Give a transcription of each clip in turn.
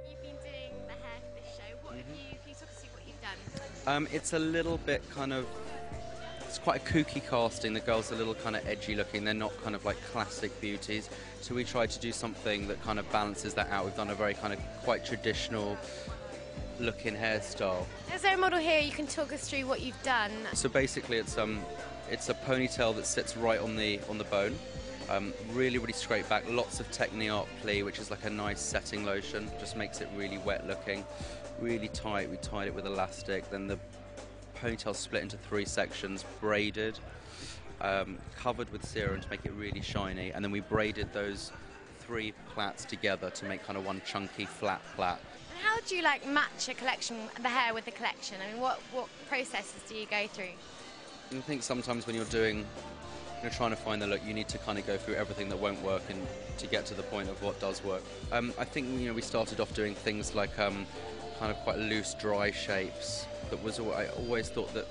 You've been doing the hair for this show. What have you, can you talk us through what you've done? It's a little bit kind of, it's quite a kooky casting. The girls are a little kind of edgy looking. They're not kind of like classic beauties. So we tried to do something that kind of balances that out. We've done a very kind of quite traditional looking hairstyle. Is there a model here you can talk us through what you've done? So basically it's a ponytail that sits right on the bone. Really, really straight back, lots of Technique pli, which is like a nice setting lotion, just makes it really wet looking, really tight. We tied it with elastic, then the ponytail split into 3 sections, braided, covered with serum to make it really shiny, and then we braided those 3 plaits together to make kind of one chunky flat plait. And how do you like match a collection, the hair with the collection? I mean, what processes do you go through? I think sometimes when you're trying to find the look, you need to kind of go through everything that won't work and to get to the point of what does work. I think we started off doing things like kind of quite loose, dry shapes. I always thought that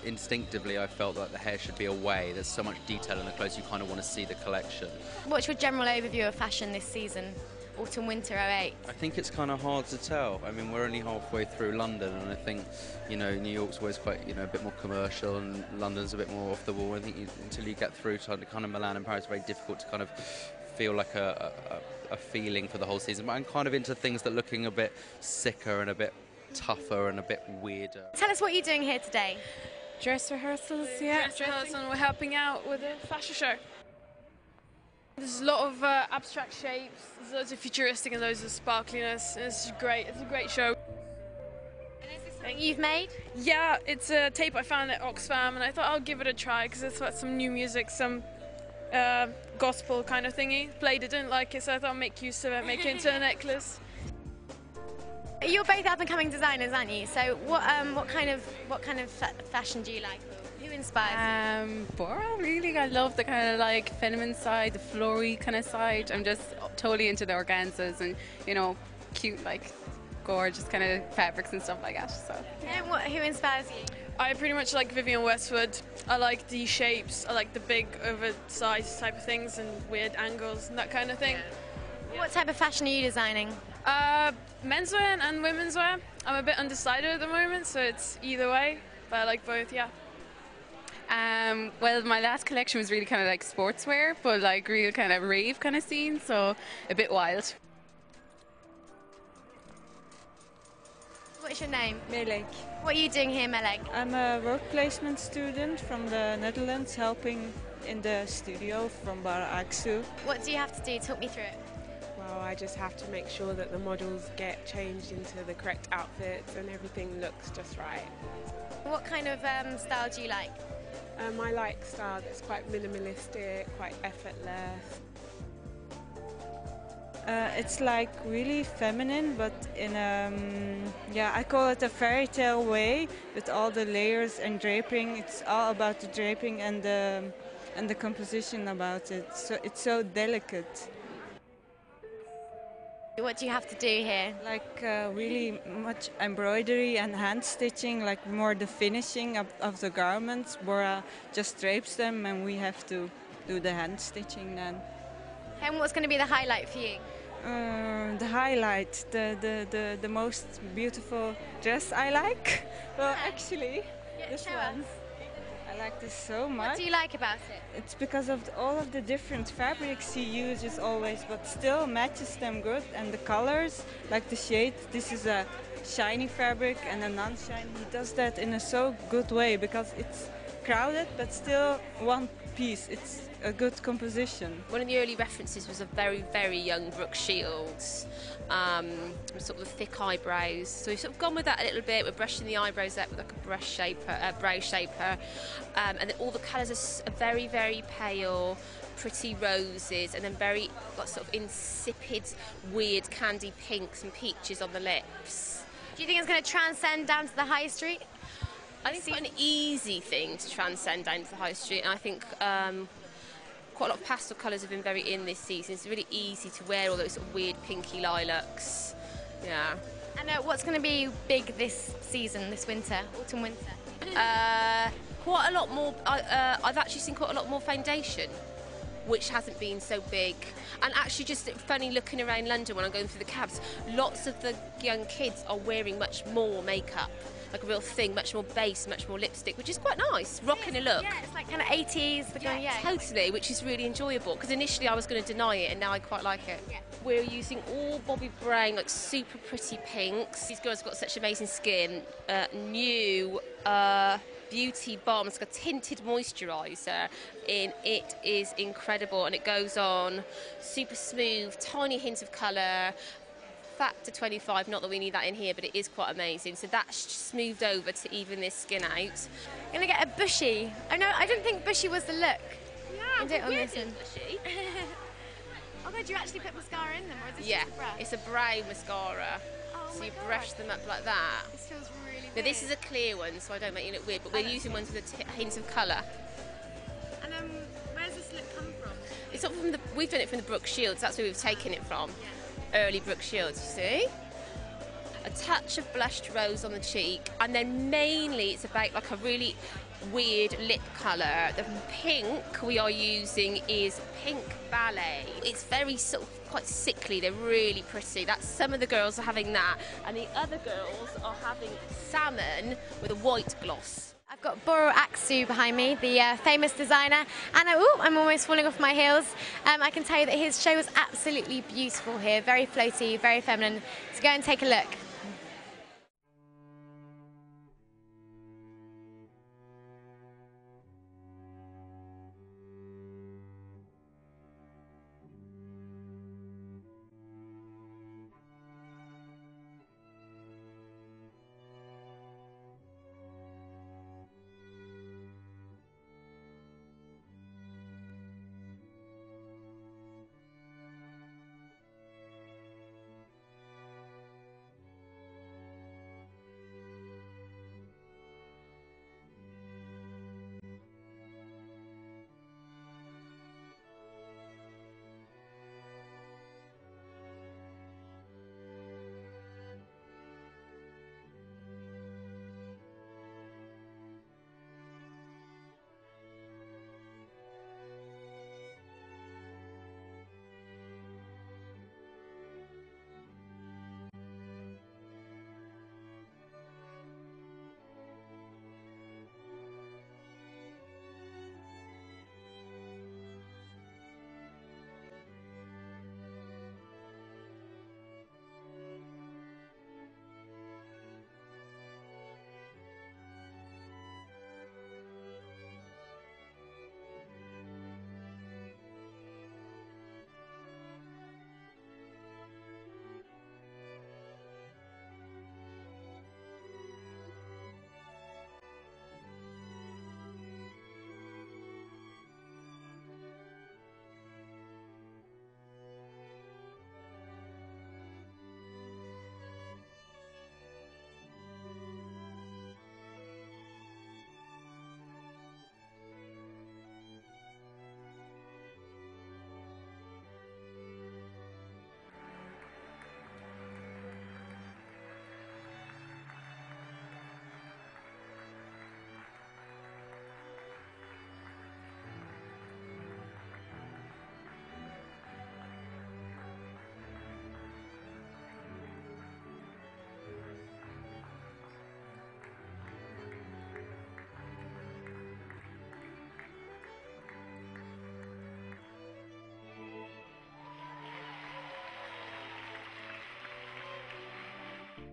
instinctively I felt that the hair should be away. There's so much detail in the clothes, you kind of want to see the collection. What's your general overview of fashion this season? Autumn winter 08? I think it's kind of hard to tell. I mean, we're only halfway through London, and I think New York's always quite a bit more commercial, and London's a bit more off the wall. I think until you get through to kind of Milan and Paris, it's very difficult to kind of feel like a feeling for the whole season. But I'm kind of into things that are looking a bit sicker and a bit tougher and a bit weirder. Tell us what you're doing here today. Dress rehearsals, yeah. Dress rehearsals, and we're helping out with a fashion show. There's a lot of abstract shapes, there's loads of futuristic and loads of sparkliness. It's great, it's a great show. And is this something you've made? Yeah, it's a tape I found at Oxfam, and I thought I'll give it a try because it's got some new music, some gospel kind of thingy. Played it, didn't like it, so I thought I'd make use of it, make it into a necklace. You're both up-and-coming designers, aren't you? So what kind of fashion do you like? Who inspires you? Bora, really. I love the kind of like feminine side, the flory kind of side. I'm just totally into the organzas and cute, like gorgeous kind of fabrics and stuff like that. So. Yeah. And who inspires you? I pretty much like Vivienne Westwood. I like the shapes. I like the big, oversized type of things and weird angles and that kind of thing. Yeah. What type of fashion are you designing? Menswear and women's wear. I'm a bit undecided at the moment, so it's either way, but I like both, yeah. Well, my last collection was really kind of like sportswear, but like real kind of rave kind of scene, so a bit wild. What's your name? Melek. What are you doing here, Melek? I'm a work placement student from the Netherlands, helping in the studio from Bora Aksu. What do you have to do? Talk me through it. Well, I just have to make sure that the models get changed into the correct outfits and everything looks just right. What kind of style do you like? I like style that's quite minimalistic, quite effortless. It's like really feminine, but in I call it a fairy tale way with all the layers and draping. It's all about the draping and the composition about it. So it's so delicate. What do you have to do here? Like really much embroidery and hand stitching, like more the finishing of the garments. Bora just drapes them and we have to do the hand stitching then. And what's going to be the highlight for you? The highlight, the most beautiful dress I like. Well, actually, this one. I like this so much. What do you like about it? It's because of all of the different fabrics he uses always, but still matches them good. And the colors, like the shade, this is a shiny fabric and a non-shiny. He does that in a so good way because it's crowded, but still one piece. It's a good composition. One of the early references was a very, very young Brooke Shields, sort of thick eyebrows. So we've sort of gone with that a little bit. We're brushing the eyebrows out with like a brow shaper, and then all the colours are very, very pale, pretty roses, and then very sort of insipid, weird candy pinks and peaches on the lips. Do you think it's going to transcend down to the high street? I think it's quite an easy thing to transcend down to the high street, and I think quite a lot of pastel colours have been very in this season. It's really easy to wear all those sort of weird pinky lilacs. Yeah. And what's going to be big this season, this winter, autumn, winter? Quite a lot more. I've actually seen quite a lot more foundation, which hasn't been so big. And actually, just funny looking around London when I'm going through the cabs, lots of the young kids are wearing much more makeup, like a real thing, much more base, much more lipstick, which is quite nice, rocking a look. Yeah, it's like kind of 80s. Totally, which is really enjoyable, because initially I was going to deny it and now I quite like it. Yeah. We're using all Bobbi Brown, like super pretty pinks. These girls have got such amazing skin. New Beauty Balm, it's got a tinted moisturiser in. It is incredible, and it goes on super smooth, tiny hint of colour. Factor 25, not that we need that in here, but it is quite amazing. So that's smoothed over to even this skin out. Gonna get a bushy. Oh no, I didn't think bushy was the look. Yeah, do it on this one. Bushy. Oh god, do you actually put mascara in them, or is it Yeah, just a brush? it's a brown mascara. Oh so my you God. brush them up like that. This feels really Now weird. this is a clear one, so I don't make you look weird, but we're using ones with a hint of colour. And where does this look come from? It's not from we've done it from the Brooke Shields, that's where we've taken it from. Early Brooke Shields, you see? A touch of blushed rose on the cheek, and then mainly it's about like a really weird lip colour. The pink we are using is Pink Ballet. It's very sort of quite sickly, they're really pretty. That's some of the girls are having that, and the other girls are having salmon with a white gloss. I've got Bora Aksu behind me, the famous designer, and I'm almost falling off my heels. I can tell you that his show was absolutely beautiful here, very floaty, very feminine. So go and take a look.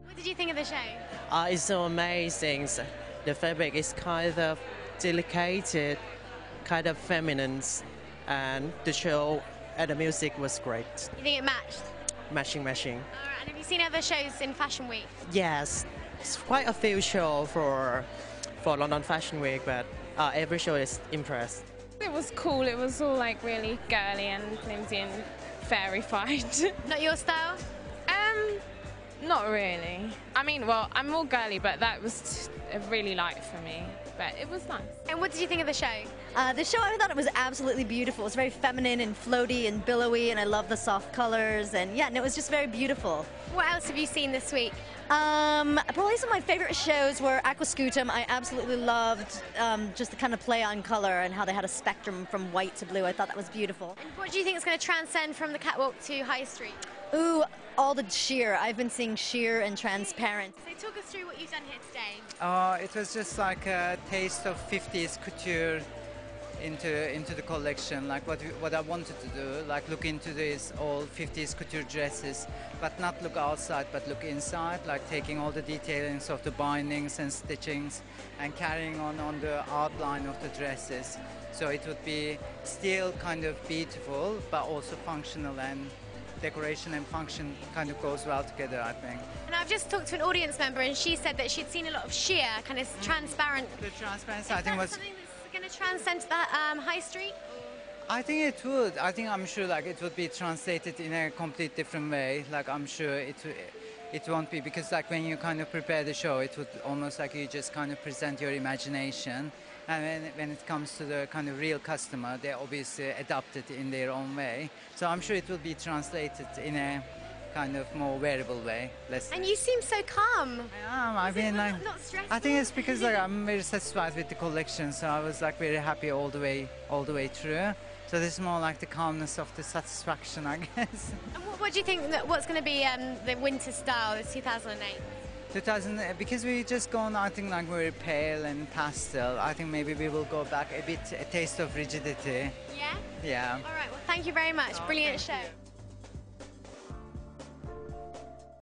What did you think of the show? It's so amazing. The fabric is kind of delicate, kind of feminine, and the show and the music was great. You think it matched? Matching. All right, and have you seen other shows in Fashion Week? Yes, it's quite a few shows for London Fashion Week, but every show is impressed. It was cool. It was all like really girly and flimsy and fairy-fied. Not your style? Not really. I mean, well, I'm more girly, but that was really light for me. But it was nice. And what did you think of the show? The show, I thought it was absolutely beautiful. It was very feminine and floaty and billowy, and I love the soft colors. And yeah, and it was just very beautiful. What else have you seen this week? Probably some of my favorite shows were Aquascutum. I absolutely loved just the kind of play on color and how they had a spectrum from white to blue. I thought that was beautiful. And what do you think is going to transcend from the catwalk to High Street? Ooh, all the sheer. I've been seeing sheer and transparent. So talk us through what you've done here today. It was just like a taste of 50s couture into the collection, like what I wanted to do, like look into these old 50s couture dresses, but not look outside, but look inside, like taking all the detailings of the bindings and stitchings and carrying on the outline of the dresses. So it would be still kind of beautiful, but also functional, and decoration and function kind of goes well together, I think. And I've just talked to an audience member, and she said that she'd seen a lot of sheer, kind of transparent. The transparency, I think, was something that's going to transcend to the High Street? I think it would. I'm sure like it would be translated in a complete different way. Like I'm sure it won't be, because like when you kind of prepare the show, it would almost like you just kind of present your imagination. And when it comes to the kind of real customer, they obviously adapt it in their own way. So I'm sure it will be translated in a kind of more wearable way. And you seem so calm. I mean, like, not stressful. I think it's because like I'm very satisfied with the collection, so I was like very happy all the way through. So this is more like the calmness of the satisfaction, I guess. And what do you think? What's going to be the winter style, the 2008? Because we just gone, I think, like very pale and pastel. I think maybe we will go back a taste of rigidity. Yeah? Yeah. All right, well, thank you very much. Brilliant show.